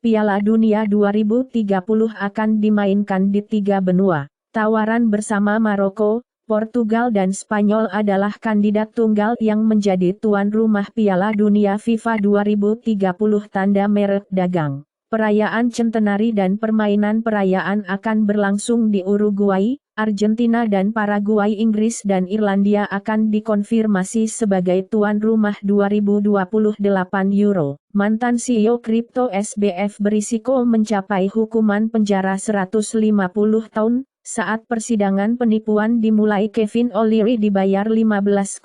Piala Dunia 2030 akan dimainkan di 3 benua. Tawaran bersama Maroko, Portugal dan Spanyol adalah kandidat tunggal yang menjadi tuan rumah Piala Dunia FIFA 2030 tanda merek dagang. Perayaan centenari dan permainan perayaan akan berlangsung di Uruguay, Argentina dan Paraguay. Inggris dan Irlandia akan dikonfirmasi sebagai tuan rumah 2028 Euro. Mantan CEO kripto SBF berisiko mencapai hukuman penjara 150 tahun. Saat persidangan penipuan dimulai, Kevin O'Leary dibayar 15,7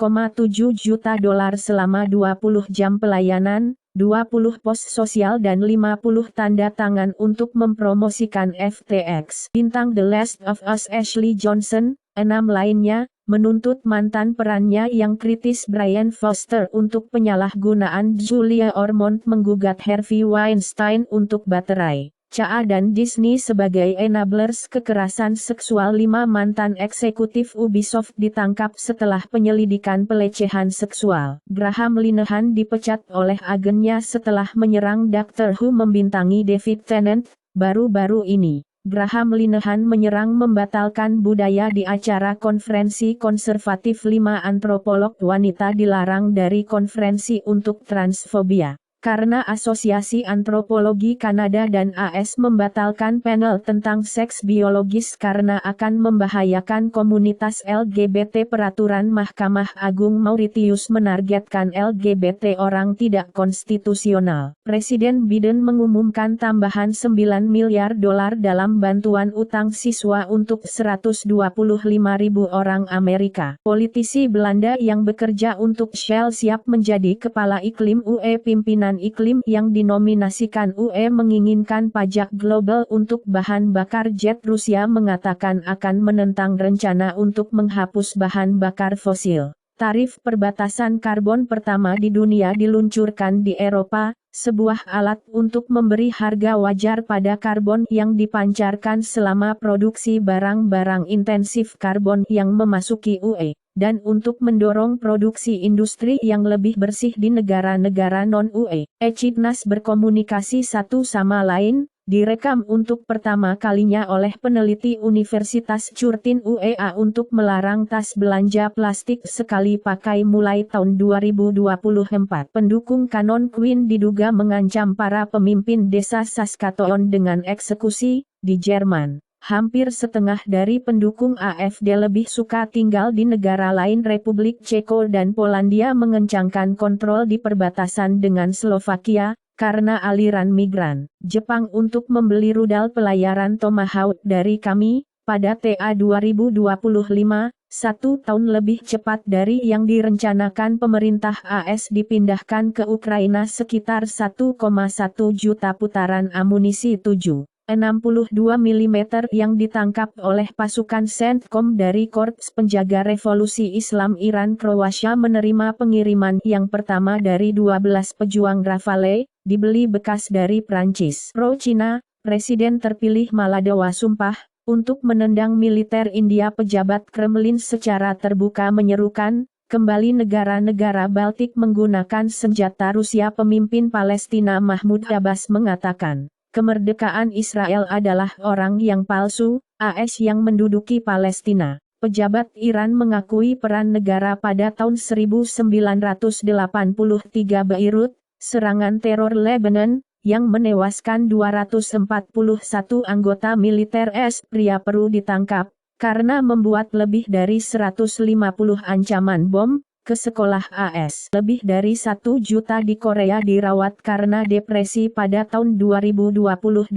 juta dolar selama 20 jam pelayanan, 20 pos sosial dan 50 tanda tangan untuk mempromosikan FTX. Bintang The Last of Us Ashley Johnson, 6 lainnya, menuntut mantan perannya yang kritis Brian Foster untuk penyalahgunaan. Julia Ormond menggugat Harvey Weinstein untuk baterai CA dan Disney sebagai enablers kekerasan seksual. 5 mantan eksekutif Ubisoft ditangkap setelah penyelidikan pelecehan seksual. Graham Linehan dipecat oleh agennya setelah menyerang Doctor Who membintangi David Tennant. Baru-baru ini, Graham Linehan menyerang membatalkan budaya di acara konferensi konservatif. 5 antropolog wanita dilarang dari konferensi untuk transfobia. Karena Asosiasi Antropologi Kanada dan AS membatalkan panel tentang seks biologis karena akan membahayakan komunitas LGBT. Peraturan Mahkamah Agung Mauritius menargetkan LGBT orang tidak konstitusional. Presiden Biden mengumumkan tambahan 9 miliar dolar dalam bantuan utang siswa untuk 125.000 orang Amerika. Politisi Belanda yang bekerja untuk Shell siap menjadi kepala iklim UE. Pimpinan iklim yang dinominasikan UE menginginkan pajak global untuk bahan bakar jet. Rusia mengatakan akan menentang rencana untuk menghapus bahan bakar fosil. Tarif perbatasan karbon pertama di dunia diluncurkan di Eropa, sebuah alat untuk memberi harga wajar pada karbon yang dipancarkan selama produksi barang-barang intensif karbon yang memasuki UE, dan untuk mendorong produksi industri yang lebih bersih di negara-negara non-UE. Echidnas berkomunikasi satu sama lain, direkam untuk pertama kalinya oleh peneliti Universitas Curtin UEA untuk melarang tas belanja plastik sekali pakai mulai tahun 2024. Pendukung Canon Queen diduga mengancam para pemimpin desa Saskatoon dengan eksekusi. Di Jerman, hampir setengah dari pendukung AfD lebih suka tinggal di negara lain. Republik Ceko dan Polandia mengencangkan kontrol di perbatasan dengan Slovakia karena aliran migran. Jepang untuk membeli rudal pelayaran Tomahawk dari kami pada TA 2025, 1 tahun lebih cepat dari yang direncanakan pemerintah AS. Dipindahkan ke Ukraina sekitar 1,1 juta putaran amunisi 7,62 mm yang ditangkap oleh pasukan CENTCOM dari Korps Penjaga Revolusi Islam Iran. Kroasia menerima pengiriman yang pertama dari 12 pejuang Rafale, dibeli bekas dari Prancis. Pro Cina, Presiden terpilih Maladewa sumpah untuk menendang militer India. Pejabat Kremlin secara terbuka menyerukan kembali negara-negara Baltik menggunakan senjata Rusia. Pemimpin Palestina Mahmud Abbas mengatakan, kemerdekaan Israel adalah orang yang palsu, AS yang menduduki Palestina. Pejabat Iran mengakui peran negara pada tahun 1983. Beirut, serangan teror Lebanon, yang menewaskan 241 anggota militer pria Peru ditangkap, karena membuat lebih dari 150 ancaman bom ke sekolah AS. Lebih dari 1 juta di Korea dirawat karena depresi pada tahun 2022.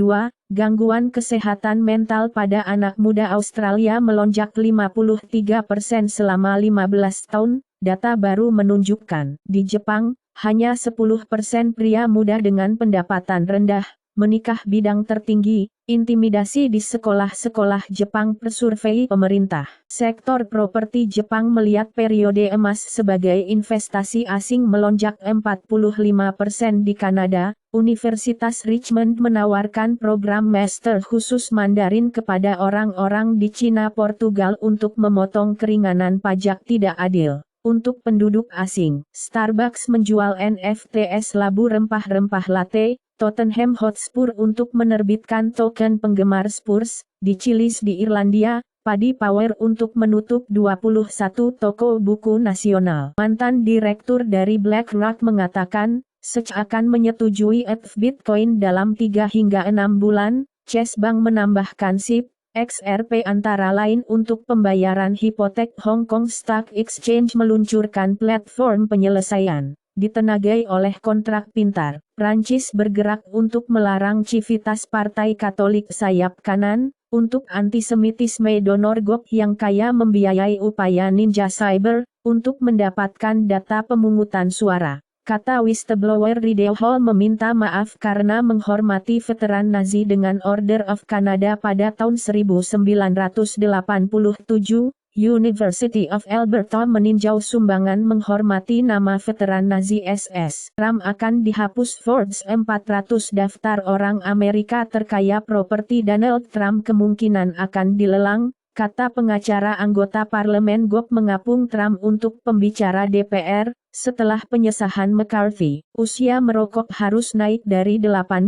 Gangguan kesehatan mental pada anak muda Australia melonjak 53% selama 15 tahun, data baru menunjukkan. Di Jepang, hanya 10% pria muda dengan pendapatan rendah menikah. Bidang tertinggi, intimidasi di sekolah-sekolah Jepang per survei pemerintah. Sektor properti Jepang melihat periode emas sebagai investasi asing melonjak 45% di Kanada. Universitas Richmond menawarkan program master khusus Mandarin kepada orang-orang di Cina. Portugal untuk memotong keringanan pajak tidak adil untuk penduduk asing. Starbucks menjual NFTs labu rempah-rempah latte. Tottenham Hotspur untuk menerbitkan token penggemar Spurs, di Chili's di Irlandia, Paddy Power untuk menutup 21 toko buku nasional. Mantan direktur dari BlackRock mengatakan, SEC akan menyetujui ETF Bitcoin dalam 3 hingga 6 bulan. Chase Bank menambahkan SIP, XRP antara lain untuk pembayaran hipotek. Hong Kong Stock Exchange meluncurkan platform penyelesaian ditenagai oleh kontrak pintar. Prancis bergerak untuk melarang civitas Partai Katolik sayap kanan, untuk antisemitisme. Donor Gok yang kaya membiayai upaya ninja cyber, untuk mendapatkan data pemungutan suara. Kata whistleblower Rideau Hall meminta maaf karena menghormati veteran Nazi dengan Order of Canada pada tahun 1987. University of Alberta meninjau sumbangan menghormati nama veteran Nazi SS. Trump akan dihapus Forbes 400 daftar orang Amerika terkaya. Properti Donald Trump kemungkinan akan dilelang, kata pengacara anggota parlemen Gok mengapung Trump untuk pembicara DPR, setelah penyesahan McCarthy. Usia merokok harus naik dari 18,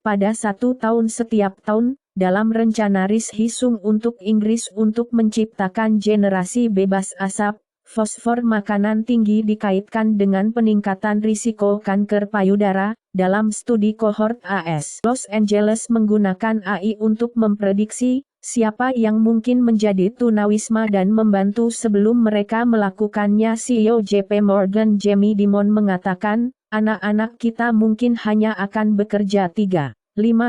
pada 1 tahun setiap tahun, dalam rencana Rishi Sunak untuk Inggris untuk menciptakan generasi bebas asap. Fosfor makanan tinggi dikaitkan dengan peningkatan risiko kanker payudara. Dalam studi kohort AS Los Angeles menggunakan AI untuk memprediksi siapa yang mungkin menjadi tunawisma dan membantu sebelum mereka melakukannya. CEO JP Morgan Jamie Dimon mengatakan, anak-anak kita mungkin hanya akan bekerja 3-5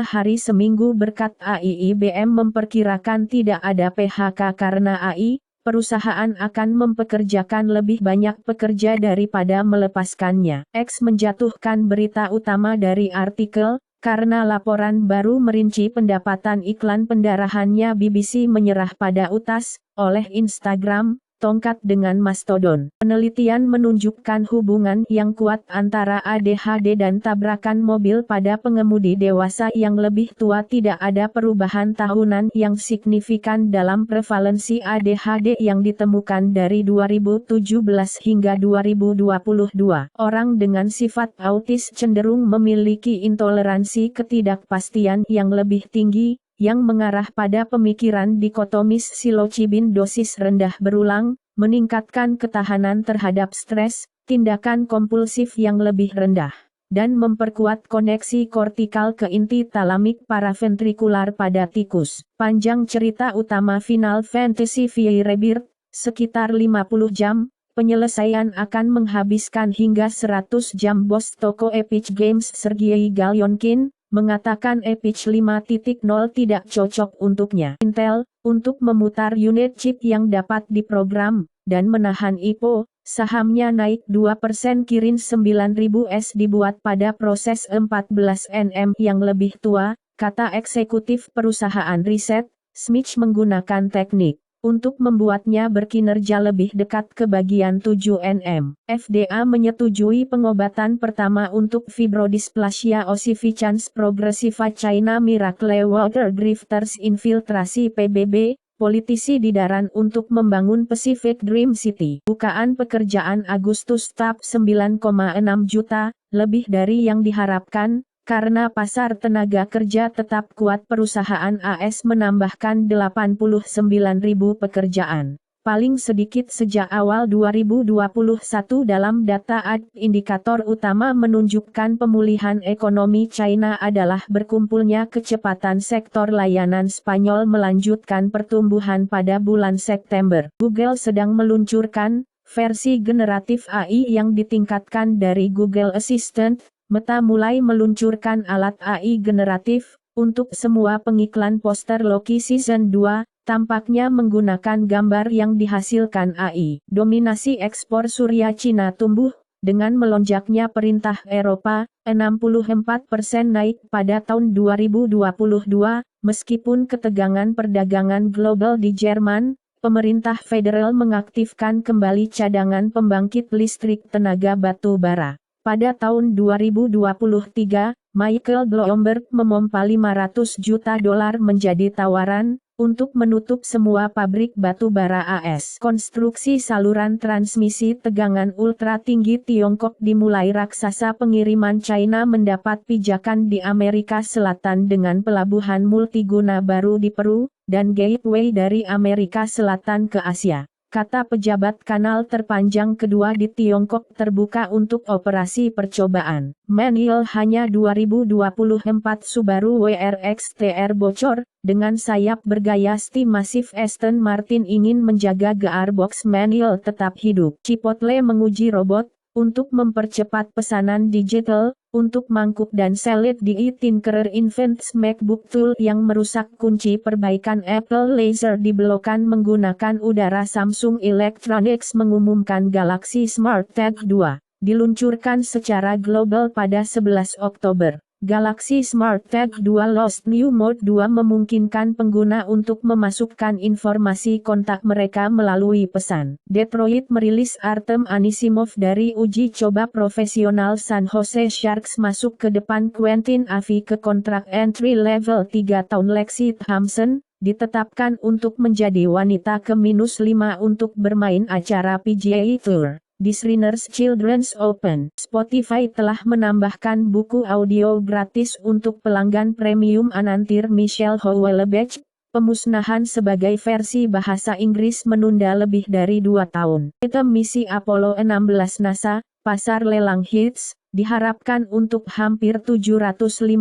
hari seminggu berkat AI. IBM memperkirakan tidak ada PHK karena AI, perusahaan akan mempekerjakan lebih banyak pekerja daripada melepaskannya. X menjatuhkan berita utama dari artikel, karena laporan baru merinci pendapatan iklan pendarahannya. BBC menyerah pada utas, oleh Instagram, tongkat dengan Mastodon. Penelitian menunjukkan hubungan yang kuat antara ADHD dan tabrakan mobil pada pengemudi dewasa yang lebih tua. Tidak ada perubahan tahunan yang signifikan dalam prevalensi ADHD yang ditemukan dari 2017 hingga 2022. Orang dengan sifat autis cenderung memiliki intoleransi ketidakpastian yang lebih tinggi, yang mengarah pada pemikiran dikotomis. Psilocybin dosis rendah berulang, meningkatkan ketahanan terhadap stres, tindakan kompulsif yang lebih rendah, dan memperkuat koneksi kortikal ke inti talamik paraventrikular pada tikus. Panjang cerita utama Final Fantasy VII Rebirth, sekitar 50 jam, penyelesaian akan menghabiskan hingga 100 jam. Bos toko Epic Games Sergei Galyonkin mengatakan Epic 5.0 tidak cocok untuknya. Intel, untuk memutar unit chip yang dapat diprogram, dan menahan IPO, sahamnya naik 2%. Kirin 9000S dibuat pada proses 14 nm yang lebih tua, kata eksekutif perusahaan riset, Smith menggunakan teknik untuk membuatnya berkinerja lebih dekat ke bagian 7 nm. FDA menyetujui pengobatan pertama untuk fibrodysplasia ossificans progressiva China Miracle Water Drifters infiltrasi PBB, politisi didaran untuk membangun Pacific Dream City. Bukaan pekerjaan Agustus TAP 9,6 juta, lebih dari yang diharapkan. Karena pasar tenaga kerja tetap kuat, perusahaan AS menambahkan 89.000 pekerjaan. Paling sedikit sejak awal 2021 dalam data AD. Indikator utama menunjukkan pemulihan ekonomi China adalah berkumpulnya kecepatan sektor layanan. Spanyol melanjutkan pertumbuhan pada bulan September. Google sedang meluncurkan versi generatif AI yang ditingkatkan dari Google Assistant. Meta mulai meluncurkan alat AI generatif, untuk semua pengiklan poster Loki Season 2, tampaknya menggunakan gambar yang dihasilkan AI. Dominasi ekspor surya Cina tumbuh, dengan melonjaknya perintah Eropa, 64% naik pada tahun 2022, meskipun ketegangan perdagangan global di Jerman. Pemerintah federal mengaktifkan kembali cadangan pembangkit listrik tenaga batu bara. Pada tahun 2023, Michael Bloomberg memompa $500 juta menjadi tawaran untuk menutup semua pabrik batu bara AS. Konstruksi saluran transmisi tegangan ultra tinggi Tiongkok dimulai. Raksasa pengiriman China mendapat pijakan di Amerika Selatan dengan pelabuhan multiguna baru di Peru, dan gateway dari Amerika Selatan ke Asia. Kata pejabat, kanal terpanjang kedua di Tiongkok terbuka untuk operasi percobaan. Manual hanya 2024 Subaru WRX TR bocor, dengan sayap bergaya ST masif Aston Martin ingin menjaga gearbox manual tetap hidup. Chipotle menguji robot, untuk mempercepat pesanan digital, untuk mangkuk dan salad di Tinkerer invents MacBook Tool yang merusak kunci perbaikan Apple Laser dibelokkan menggunakan udara. Samsung Electronics mengumumkan Galaxy Smart Tab 2, diluncurkan secara global pada 11 Oktober. Galaxy Smart Tab 2 Lost New Mode 2 memungkinkan pengguna untuk memasukkan informasi kontak mereka melalui pesan. Detroit merilis Artem Anisimov dari uji coba profesional. San Jose Sharks masuk ke depan Quentin Avey ke kontrak entry level 3 tahun. Lexi Thompson ditetapkan untuk menjadi wanita ke-5 untuk bermain acara PGA Tour. Disney's Children's Open. Spotify telah menambahkan buku audio gratis untuk pelanggan premium. Anantir Michelle Houellebecq, pemusnahan sebagai versi bahasa Inggris menunda lebih dari 2 tahun. Item misi Apollo 16 NASA, pasar lelang hits, diharapkan untuk hampir $750.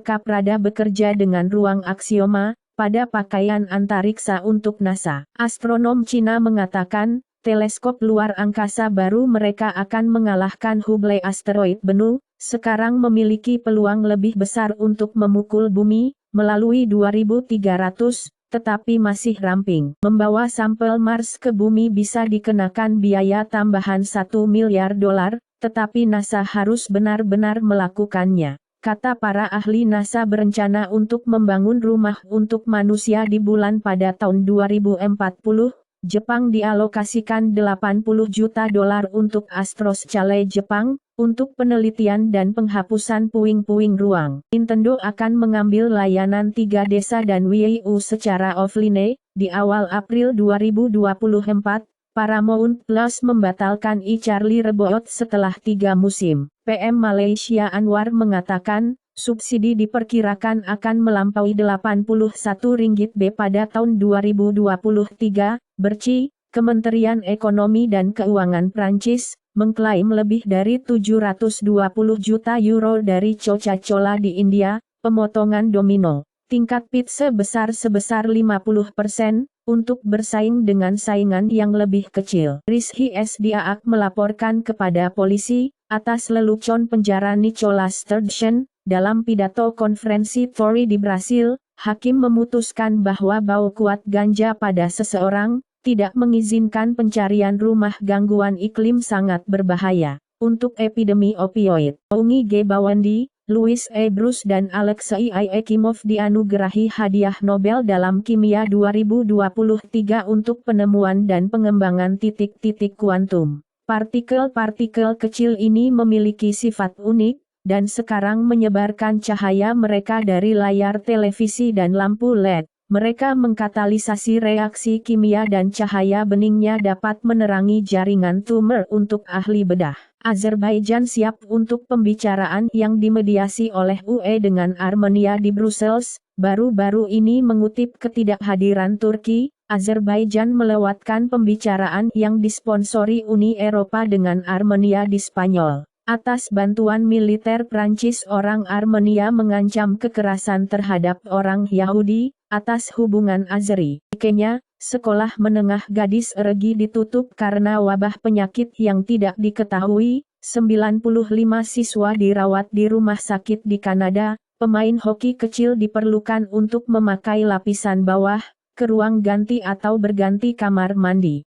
Caprada bekerja dengan ruang aksioma, pada pakaian antariksa untuk NASA. Astronom Cina mengatakan, teleskop luar angkasa baru mereka akan mengalahkan Hubble asteroid Bennu, sekarang memiliki peluang lebih besar untuk memukul bumi, melalui 2300, tetapi masih ramping. Membawa sampel Mars ke bumi bisa dikenakan biaya tambahan $1 miliar, tetapi NASA harus benar-benar melakukannya. Kata para ahli, NASA berencana untuk membangun rumah untuk manusia di bulan pada tahun 2040. Jepang dialokasikan $80 juta untuk Astroscale Jepang, untuk penelitian dan penghapusan puing-puing ruang. Nintendo akan mengambil layanan 3 desa dan Wii U secara offline, di awal April 2024. Paramount Plus membatalkan iCarly Reboot setelah 3 musim. PM Malaysia Anwar mengatakan, subsidi diperkirakan akan melampaui Rp81 pada tahun 2023. Berci, Kementerian Ekonomi dan Keuangan Prancis, mengklaim lebih dari €720 juta dari Coca-Cola di India, pemotongan domino. Tingkat PIT sebesar 50%, untuk bersaing dengan saingan yang lebih kecil. Rizky Sdiaak melaporkan kepada polisi, atas lelucon penjara Nicholas Sturgeon. Dalam pidato konferensi Tory di Brasil, hakim memutuskan bahwa bau kuat ganja pada seseorang tidak mengizinkan pencarian rumah. Gangguan iklim sangat berbahaya untuk epidemi opioid. Ungi G. Bawandi, Louis E. Bruce dan Alexei I. Ekimov dianugerahi hadiah Nobel dalam kimia 2023 untuk penemuan dan pengembangan titik-titik kuantum. Partikel-partikel kecil ini memiliki sifat unik, dan sekarang menyebarkan cahaya mereka dari layar televisi dan lampu LED. Mereka mengkatalisasi reaksi kimia dan cahaya beningnya dapat menerangi jaringan tumor. Untuk ahli bedah, Azerbaijan siap untuk pembicaraan yang dimediasi oleh UE dengan Armenia di Brussels. Baru-baru ini mengutip ketidakhadiran Turki, Azerbaijan melewatkan pembicaraan yang disponsori Uni Eropa dengan Armenia di Spanyol. Atas bantuan militer Prancis, orang Armenia mengancam kekerasan terhadap orang Yahudi, atas hubungan Azeri. Kenya, sekolah menengah gadis Regi ditutup karena wabah penyakit yang tidak diketahui. 95 siswa dirawat di rumah sakit di Kanada. Pemain hoki kecil diperlukan untuk memakai lapisan bawah, ke ruang ganti atau berganti kamar mandi.